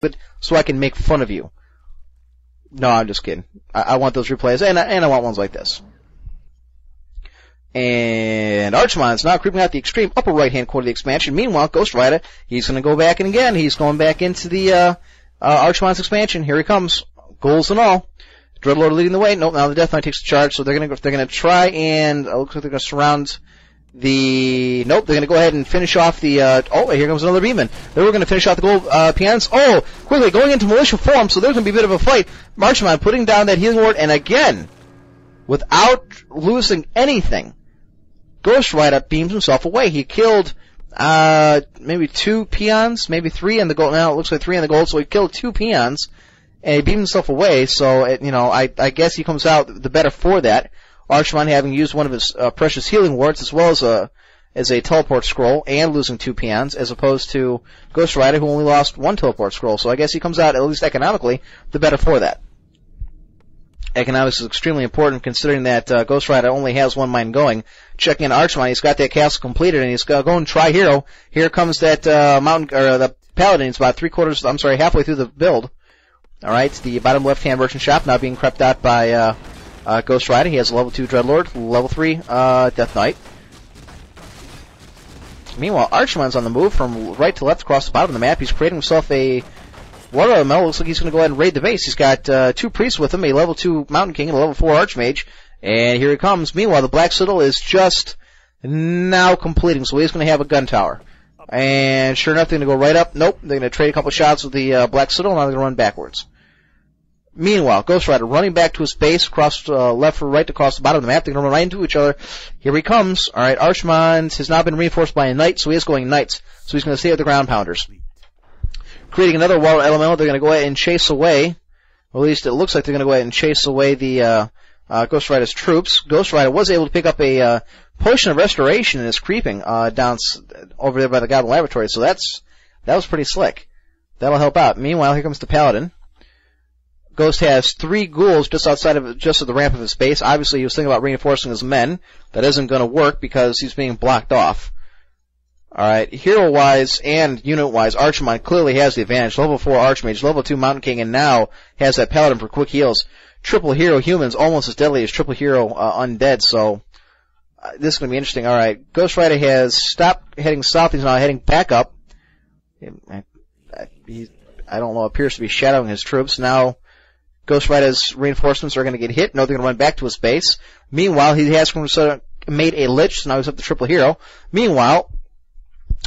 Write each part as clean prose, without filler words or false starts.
it so I can make fun of you. No, I'm just kidding. I want those replays, and I want ones like this. And Archimonde's now creeping out the extreme upper right-hand corner of the expansion. Meanwhile, Ghostridah, he's going to go back, and again, he's going back into the Archimonde's expansion. Here he comes, ghouls and all. Dreadlord leading the way. Nope, now the Death Knight takes the charge, so they're going to try and looks like they're going to surround the. Nope, they're going to go ahead and finish off the. Oh, here comes another beamman. They were going to finish off the gold peons. Oh, quickly going into militia form, so there's going to be a bit of a fight. Archimonde putting down that healing ward, and again, without losing anything, Ghostridah beams himself away. He killed maybe 2 peons, maybe 3 in the gold. Now it looks like 3 in the gold, so he killed 2 peons, and he beamed himself away. So I guess he comes out the better for that. Archimonde having used one of his precious healing wards as well as a teleport scroll and losing 2 peons, as opposed to Ghostridah, who only lost 1 teleport scroll. So I guess he comes out, at least economically, the better for that. Economics is extremely important, considering that Ghostridah only has 1 mine going. Checking in Archimonde, he's got that castle completed, and he's going to try hero. Here comes that the paladin. It's about halfway through the build. All right, the bottom left-hand merchant shop now being crept out by Ghostridah. He has a level 2 Dreadlord, level 3 Death Knight. Meanwhile, Archimonde's on the move from right to left across the bottom of the map. He's creating himself a water elemental. Looks like he's going to go ahead and raid the base. He's got 2 priests with him, a level 2 Mountain King and a level 4 Archmage. And here he comes. Meanwhile, the Black Citadel is just now completing, so he's going to have a gun tower. And sure enough, they're going to go right up. Nope, they're going to trade a couple shots with the Black Citadel, and now they're going to run backwards. Meanwhile, Ghostridah running back to his base, across left or right across the bottom of the map. They're going to run right into each other. Here he comes. All right, Archimonde has now been reinforced by a knight, so he is going knights. So he's going to stay with the ground pounders. Creating another water elemental, they're going to go ahead and chase away. Or at least it looks like they're going to go ahead and chase away the Ghostridah's troops. Ghostridah was able to pick up a potion of restoration and is creeping down over there by the Goblin Laboratory. So that was pretty slick. That'll help out. Meanwhile, here comes the Paladin. Ghost has 3 ghouls just at the ramp of his base. Obviously, he was thinking about reinforcing his men. That isn't going to work because he's being blocked off. Alright, hero-wise and unit-wise, Archimonde clearly has the advantage. Level 4 Archmage, level 2 Mountain King, and now has that Paladin for quick heals. Triple hero humans almost as deadly as triple hero undead, so this is going to be interesting. Alright, Ghostridah has stopped heading south. He's now heading back up. I don't know, appears to be shadowing his troops. Now, Ghostridah's reinforcements are going to get hit. No, they're going to run back to his base. Meanwhile, he has made a Lich, so now he's up to triple hero. Meanwhile,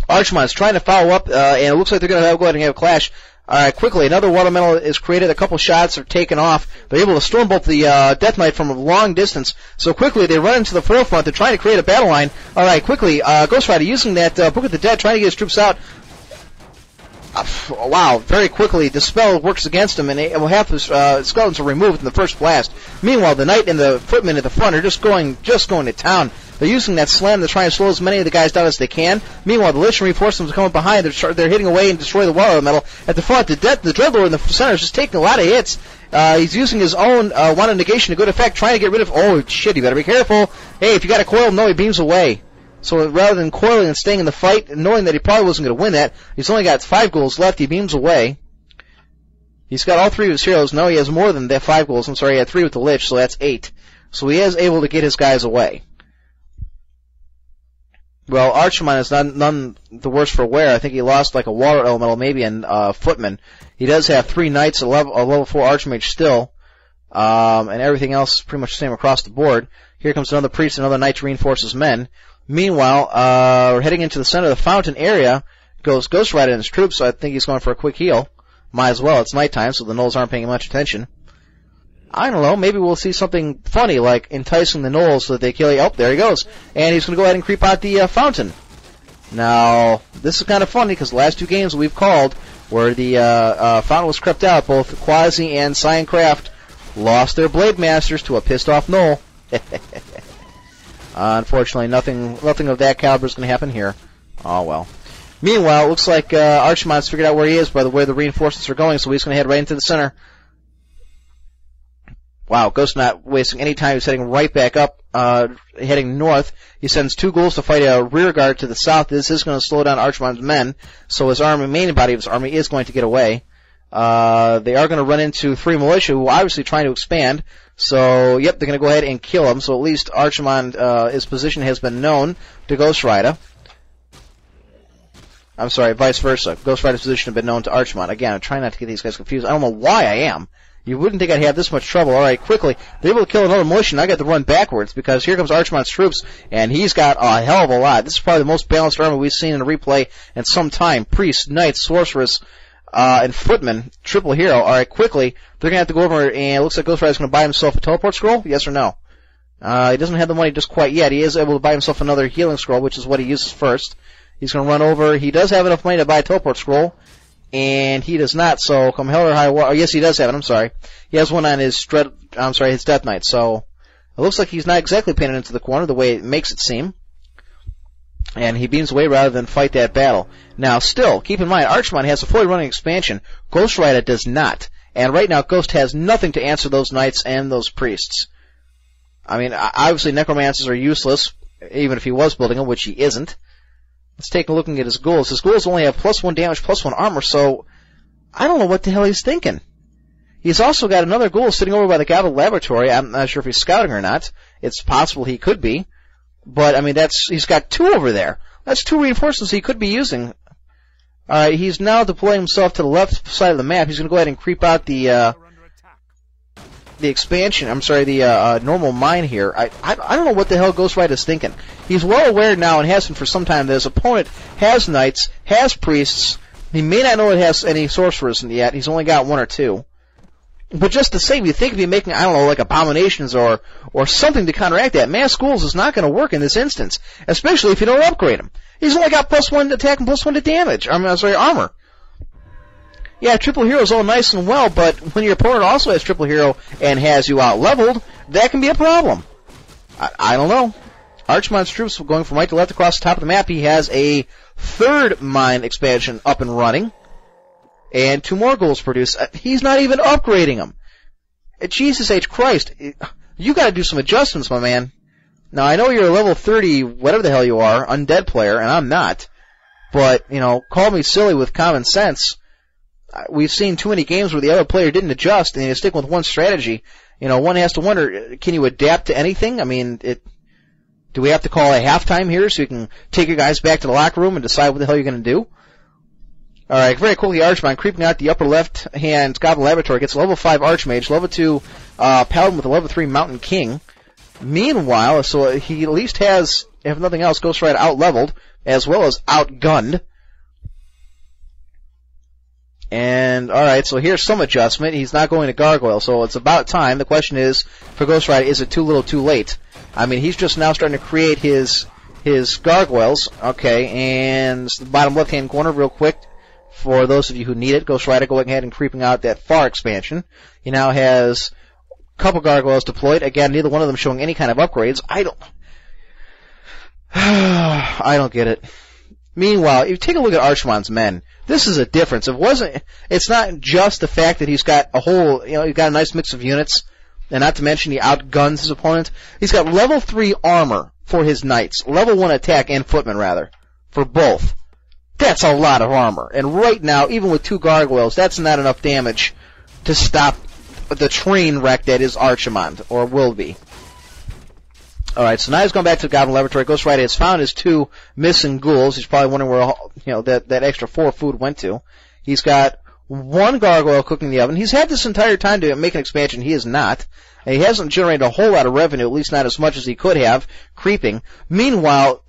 Archimonde's trying to follow up, and it looks like they're going to go ahead and have a clash. Alright, quickly, another water elemental is created. A couple shots are taken off. They're able to storm bolt the Death Knight from a long distance. So quickly, they run into the forefront. They're trying to create a battle line. Alright, quickly, Ghostridah using that Book of the Dead, trying to get his troops out. Wow, very quickly, the spell works against him, and half his skeletons are removed in the first blast. Meanwhile, the knight and the footmen at the front are just going to town. They're using that slam to try and slow as many of the guys down as they can. Meanwhile, the Lich reinforcements are coming behind. They're hitting away and destroy the water elemental. At the front, the Dreadlord in the center is just taking a lot of hits. He's using his own Wand of Negation to good effect, trying to get rid of... Oh, shit, you better be careful. Hey, if you got a coil, no, he beams away. So rather than coiling and staying in the fight, knowing that he probably wasn't going to win that, he's only got 5 ghouls left. He beams away. He's got all 3 of his heroes. No, he has more than that 5 ghouls. I'm sorry, he had 3 with the Lich, so that's 8. So he is able to get his guys away. Well, Archimonde is none the worse for wear. I think he lost like a water elemental, maybe, and footman. He does have 3 knights, a level 4 Archmage still, and everything else is pretty much the same across the board. Here comes another priest, another knight to reinforce his men. Meanwhile, we're heading into the center of the fountain area. Goes Ghostridah and his troops, so I think he's going for a quick heal. Might as well. It's nighttime, so the gnolls aren't paying much attention. I don't know. Maybe we'll see something funny, like enticing the gnolls so that they kill you. Oh, there he goes. And he's going to go ahead and creep out the fountain. Now, this is kind of funny, because the last 2 games we've called, where the fountain was crept out, both Quasi and Cyancraft lost their Blade Masters to a pissed-off gnoll. Unfortunately, nothing of that caliber is going to happen here. Oh, well. Meanwhile, it looks like Archimonde's figured out where he is by the way the reinforcements are going, so he's going to head right into the center. Wow, Ghost not wasting any time. He's heading right back up, heading north. He sends 2 ghouls to fight a rear guard to the south. This is going to slow down Archimonde's men, so his main body of his army is going to get away. They are going to run into 3 militia who are obviously trying to expand. So, yep, they're going to go ahead and kill him. So at least Archimonde, his position has been known to Ghostridah. I'm sorry, vice versa. Ghostridah's position has been known to Archimonde. Again, I'm trying not to get these guys confused. I don't know why I am. You wouldn't think I'd have this much trouble. All right, quickly. They're able to kill another militia, and I got to run backwards because here comes Archimonde's troops, and he's got a hell of a lot. This is probably the most balanced army we've seen in a replay in some time. Priest, knight, sorceress, and footman, triple hero. All right, quickly. They're going to have to go over, and it looks like Ghostridah's going to buy himself a teleport scroll. Yes or no? He doesn't have the money just quite yet. He is able to buy himself another healing scroll, which is what he uses first. He's going to run over. He does have enough money to buy a teleport scroll, and he does not. So, come hell or high water. Oh, yes, he does have it. I'm sorry. He has one on his his Death Knight. So, it looks like he's not exactly painted into the corner the way it makes it seem. And he beams away rather than fight that battle. Now, still, keep in mind, Archimonde has a fully running expansion. Ghostridah does not. And right now, Ghost has nothing to answer those knights and those priests. I mean, obviously, necromancers are useless, even if he was building them, which he isn't. Let's take a look at his ghouls. His ghouls only have +1 damage, +1 armor, so I don't know what the hell he's thinking. He's also got another ghoul sitting over by the Gavel Laboratory. I'm not sure if he's scouting or not. It's possible he could be. But, I mean, he's got 2 over there. That's 2 reinforcements he could be using. Alright, he's now deploying himself to the left side of the map. He's going to go ahead and creep out the expansion, the normal mine here. I don't know what the hell Ghostridah is thinking. He's well aware now, and has been for some time, that his opponent has knights, has priests. He may not know it has any sorcerers yet. He's only got 1 or 2. But just to save, you think of you making, I don't know, like abominations or something to counteract that. Mass ghouls is not going to work in this instance, especially if you don't upgrade him. He's only got +1 to attack and +1 to damage. Armor. Yeah, triple hero is all nice and well, but when your opponent also has triple hero and has you out-leveled, that can be a problem. I don't know. Archimonde's troops going from right to left across the top of the map. He has a 3rd mine expansion up and running, and 2 more ghouls produced. He's not even upgrading them. Jesus H. Christ. You gotta do some adjustments, my man. Now, I know you're a level 30, whatever the hell you are, undead player, and I'm not. But, call me silly with common sense. We've seen too many games where the other player didn't adjust, and you stick with one strategy. One has to wonder, can you adapt to anything? I mean, do we have to call a halftime here so you can take your guys back to the locker room and decide what the hell you're going to do? Alright, very quickly, Archimonde creeping out the upper left-hand Goblin Laboratory gets a level 5 Archmage, level 2 Paladin with a level 3 Mountain King. Meanwhile, so he at least has, if nothing else, Ghostridah out-leveled, as well as outgunned. And, alright, so here's some adjustment. He's not going to Gargoyle, so it's about time. The question is, for Ghostridah, is it too little too late? I mean, he's just now starting to create his Gargoyles. Okay, and the bottom left-hand corner, real quick, for those of you who need it, Ghostridah going ahead and creeping out that far expansion. He now has a couple Gargoyles deployed. Again, neither one of them showing any kind of upgrades. I don't get it. Meanwhile, if you take a look at Archimonde's men, this is a difference. It's not just the fact that he's got he's got a nice mix of units, and not to mention he outguns his opponent. He's got level 3 armor for his knights, level 1 attack and footmen rather, for both. That's a lot of armor. And right now, even with 2 gargoyles, that's not enough damage to stop the train wreck that is Archimonde, or will be. Alright, so now he's gone back to the Goblin Laboratory. Ghostridah has found his 2 missing ghouls. He's probably wondering where that extra 4 food went to. He's got 1 gargoyle cooking in the oven. He's had this entire time to make an expansion. He is not. And he hasn't generated a whole lot of revenue, at least not as much as he could have, creeping. Meanwhile,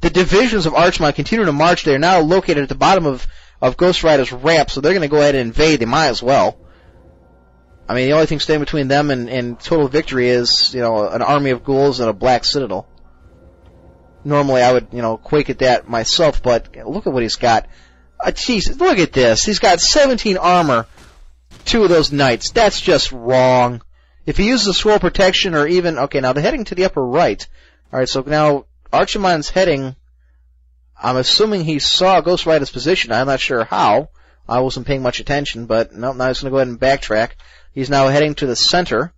the divisions of Archimonde continue to march. They're now located at the bottom of Ghostridah's ramp, so they're going to go ahead and invade. They might as well. I mean, the only thing standing between them and total victory is, an army of ghouls and a black citadel. Normally I would, quake at that myself, but look at what he's got. Jeez, look at this. He's got 17 armor, 2 of those knights. That's just wrong. If he uses a scroll protection or even, okay, now they're heading to the upper right. Alright, so now Archimonde's heading, I'm assuming he saw Ghostridah's position. I'm not sure how. I wasn't paying much attention, but no, now he's going to go ahead and backtrack. He's now heading to the center.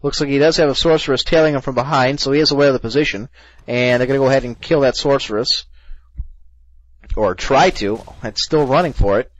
Looks like he does have a sorceress tailing him from behind, so he is aware of the position. And they're going to go ahead and kill that sorceress. Or try to. It's still running for it.